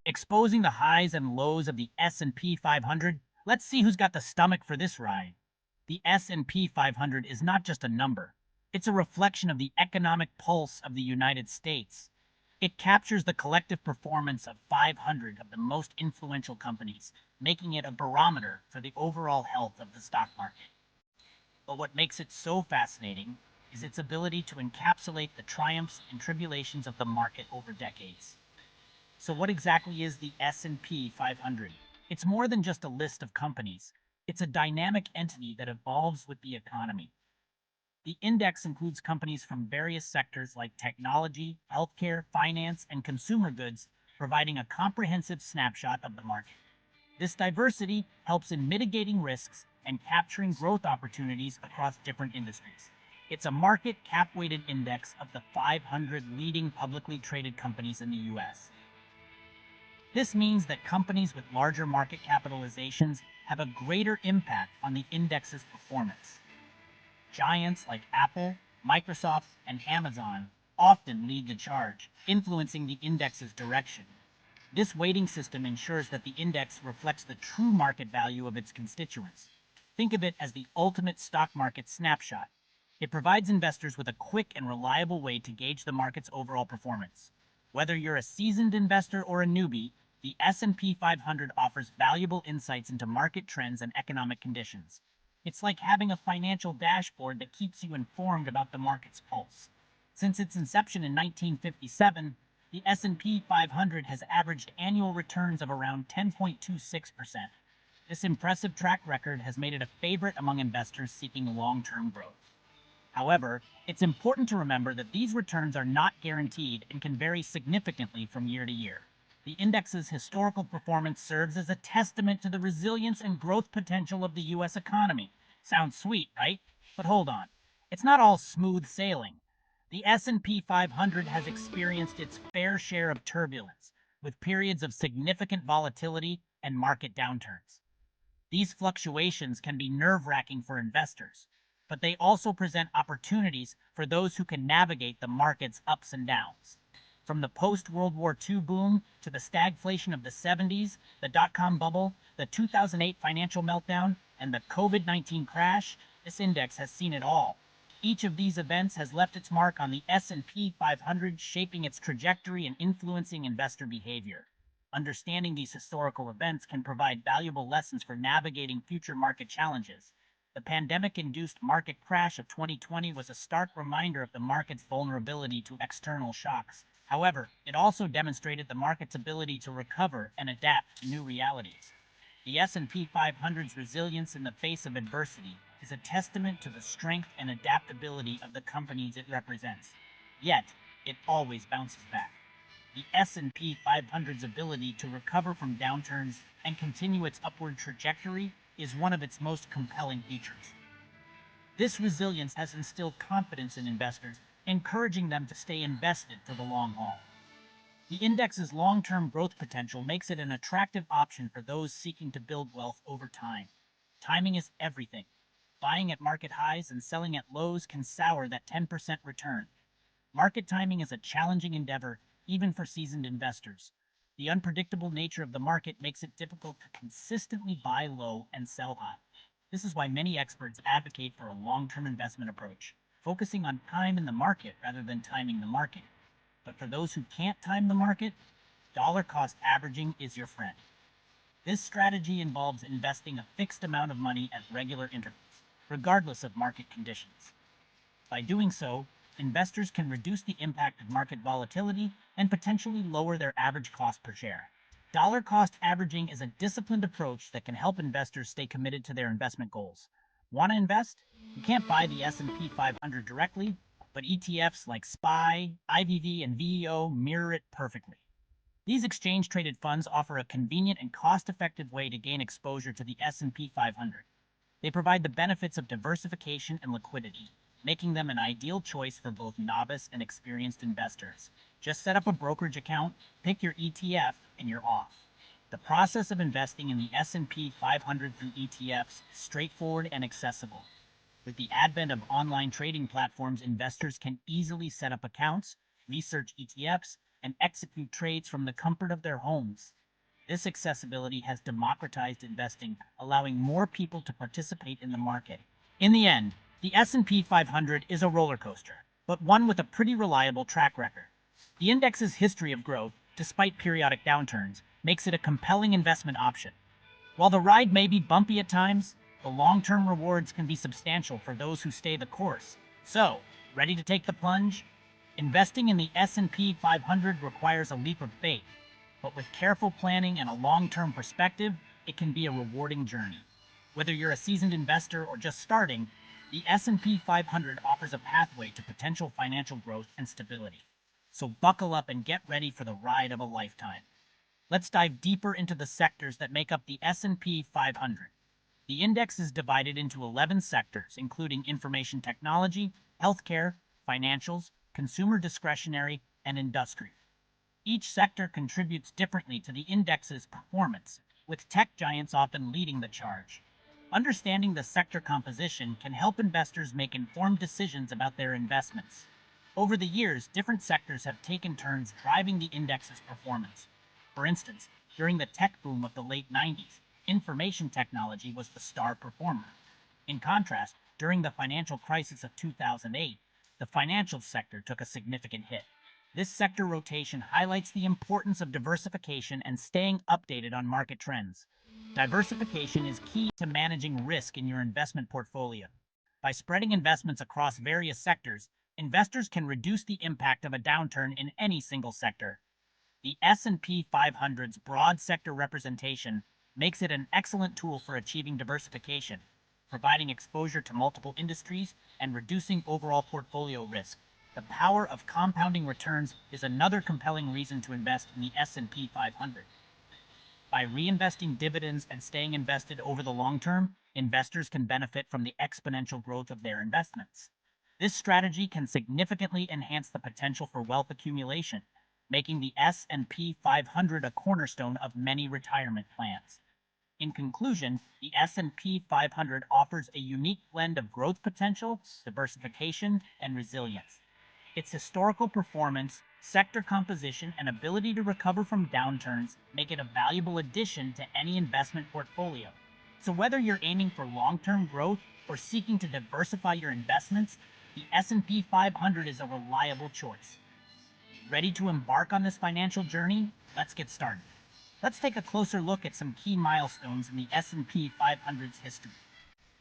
Exposing the highs and lows of the S&P 500, let's see who's got the stomach for this ride. The S&P 500 is not just a number. It's a reflection of the economic pulse of the United States. It captures the collective performance of 500 of the most influential companies, making it a barometer for the overall health of the stock market. But what makes it so fascinating is its ability to encapsulate the triumphs and tribulations of the market over decades. So what exactly is the S&P 500? It's more than just a list of companies. It's a dynamic entity that evolves with the economy. The index includes companies from various sectors like technology, healthcare, finance, and consumer goods, providing a comprehensive snapshot of the market. This diversity helps in mitigating risks and capturing growth opportunities across different industries. It's a market cap-weighted index of the 500 leading publicly traded companies in the US. This means that companies with larger market capitalizations have a greater impact on the index's performance. Giants like Apple, Microsoft, and Amazon often lead the charge, influencing the index's direction. This weighting system ensures that the index reflects the true market value of its constituents. Think of it as the ultimate stock market snapshot. It provides investors with a quick and reliable way to gauge the market's overall performance. Whether you're a seasoned investor or a newbie, the S&P 500 offers valuable insights into market trends and economic conditions. It's like having a financial dashboard that keeps you informed about the market's pulse. Since its inception in 1957, the S&P 500 has averaged annual returns of around 10.26%. This impressive track record has made it a favorite among investors seeking long-term growth. However, it's important to remember that these returns are not guaranteed and can vary significantly from year to year. The index's historical performance serves as a testament to the resilience and growth potential of the US economy. Sounds sweet, right? But hold on. It's not all smooth sailing. The S&P 500 has experienced its fair share of turbulence, with periods of significant volatility and market downturns. These fluctuations can be nerve-wracking for investors, but they also present opportunities for those who can navigate the market's ups and downs. From the post-World War II boom to the stagflation of the 70s, the dot-com bubble, the 2008 financial meltdown, and the COVID-19 crash, this index has seen it all. Each of these events has left its mark on the S&P 500, shaping its trajectory and influencing investor behavior. Understanding these historical events can provide valuable lessons for navigating future market challenges. The pandemic-induced market crash of 2020 was a stark reminder of the market's vulnerability to external shocks. However, it also demonstrated the market's ability to recover and adapt to new realities. The S&P 500's resilience in the face of adversity is a testament to the strength and adaptability of the companies it represents. Yet, it always bounces back. The S&P 500's ability to recover from downturns and continue its upward trajectory is one of its most compelling features. This resilience has instilled confidence in investors, encouraging them to stay invested for the long haul. The index's long-term growth potential makes it an attractive option for those seeking to build wealth over time. Timing is everything. Buying at market highs and selling at lows can sour that 10% return. Market timing is a challenging endeavor, even for seasoned investors. The unpredictable nature of the market makes it difficult to consistently buy low and sell high. This is why many experts advocate for a long-term investment approach, focusing on time in the market rather than timing the market. But for those who can't time the market, dollar cost averaging is your friend. This strategy involves investing a fixed amount of money at regular intervals, regardless of market conditions. By doing so, investors can reduce the impact of market volatility and potentially lower their average cost per share. Dollar cost averaging is a disciplined approach that can help investors stay committed to their investment goals. Want to invest? You can't buy the S&P 500 directly, but ETFs like SPY, IVV, and VEO mirror it perfectly. These exchange-traded funds offer a convenient and cost-effective way to gain exposure to the S&P 500. They provide the benefits of diversification and liquidity, making them an ideal choice for both novice and experienced investors. Just set up a brokerage account, pick your ETF, and you're off. The process of investing in the S&P 500 through ETFs is straightforward and accessible. With the advent of online trading platforms, investors can easily set up accounts, research ETFs, and execute trades from the comfort of their homes. This accessibility has democratized investing, allowing more people to participate in the market. In the end, the S&P 500 is a roller coaster, but one with a pretty reliable track record. The index's history of growth, despite periodic downturns, makes it a compelling investment option. While the ride may be bumpy at times, the long-term rewards can be substantial for those who stay the course. So, ready to take the plunge? Investing in the S&P 500 requires a leap of faith, but with careful planning and a long-term perspective, it can be a rewarding journey. Whether you're a seasoned investor or just starting, the S&P 500 offers a pathway to potential financial growth and stability. So buckle up and get ready for the ride of a lifetime. Let's dive deeper into the sectors that make up the S&P 500. The index is divided into 11 sectors, including information technology, healthcare, financials, consumer discretionary, and industry. Each sector contributes differently to the index's performance, with tech giants often leading the charge. Understanding the sector composition can help investors make informed decisions about their investments. Over the years, different sectors have taken turns driving the index's performance. For instance, during the tech boom of the late 90s, information technology was the star performer. In contrast, during the financial crisis of 2008, the financial sector took a significant hit. This sector rotation highlights the importance of diversification and staying updated on market trends. Diversification is key to managing risk in your investment portfolio. By spreading investments across various sectors, investors can reduce the impact of a downturn in any single sector. The S&P 500's broad sector representation makes it an excellent tool for achieving diversification, providing exposure to multiple industries and reducing overall portfolio risk. The power of compounding returns is another compelling reason to invest in the S&P 500. By reinvesting dividends and staying invested over the long term, investors can benefit from the exponential growth of their investments. This strategy can significantly enhance the potential for wealth accumulation, making the S&P 500 a cornerstone of many retirement plans. In conclusion, the S&P 500 offers a unique blend of growth potential, diversification, and resilience. Its historical performance, sector composition, and ability to recover from downturns make it a valuable addition to any investment portfolio. So whether you're aiming for long-term growth or seeking to diversify your investments, the S&P 500 is a reliable choice. Ready to embark on this financial journey? Let's get started. Let's take a closer look at some key milestones in the S&P 500's history.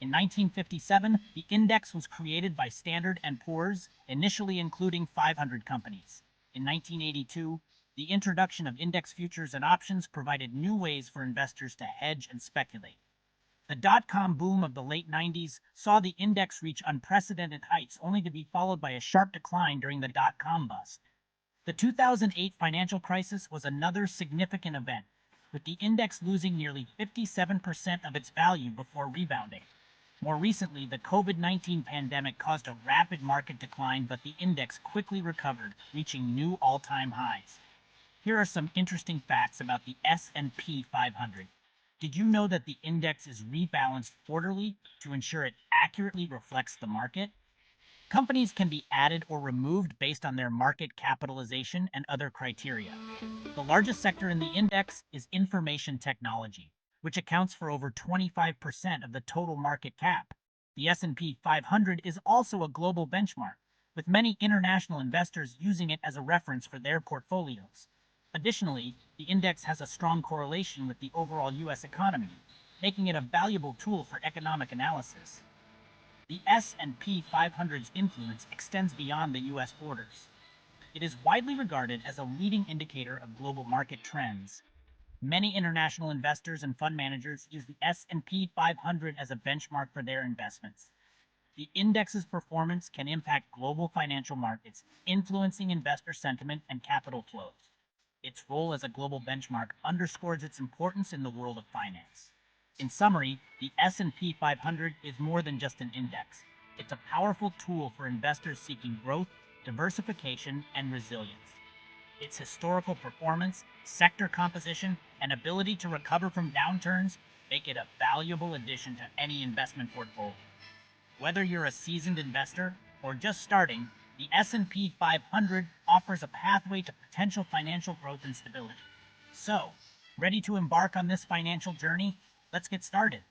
In 1957, the index was created by Standard & Poor's, initially including 500 companies. In 1982, the introduction of index futures and options provided new ways for investors to hedge and speculate. The dot-com boom of the late 90s saw the index reach unprecedented heights, only to be followed by a sharp decline during the dot-com bust. The 2008 financial crisis was another significant event, with the index losing nearly 57% of its value before rebounding. More recently, the COVID-19 pandemic caused a rapid market decline, but the index quickly recovered, reaching new all-time highs. Here are some interesting facts about the S&P 500. Did you know that the index is rebalanced quarterly to ensure it accurately reflects the market? Companies can be added or removed based on their market capitalization and other criteria. The largest sector in the index is information technology, which accounts for over 25% of the total market cap. The S&P 500 is also a global benchmark, with many international investors using it as a reference for their portfolios. Additionally, the index has a strong correlation with the overall U.S. economy, making it a valuable tool for economic analysis. The S&P 500's influence extends beyond the U.S. borders. It is widely regarded as a leading indicator of global market trends. Many international investors and fund managers use the S&P 500 as a benchmark for their investments. The index's performance can impact global financial markets, influencing investor sentiment and capital flows. Its role as a global benchmark underscores its importance in the world of finance. In summary, the S&P 500 is more than just an index. It's a powerful tool for investors seeking growth, diversification, and resilience. Its historical performance, sector composition, and ability to recover from downturns make it a valuable addition to any investment portfolio. Whether you're a seasoned investor or just starting, The S&P 500 offers a pathway to potential financial growth and stability. So, ready to embark on this financial journey? Let's get started.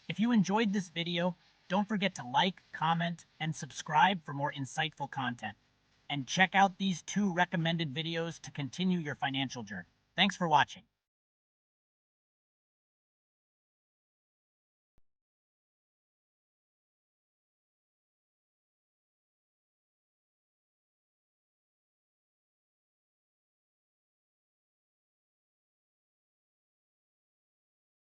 If you enjoyed this video, don't forget to like, comment, and subscribe for more insightful content. And check out these 2 recommended videos to continue your financial journey. Thanks for watching.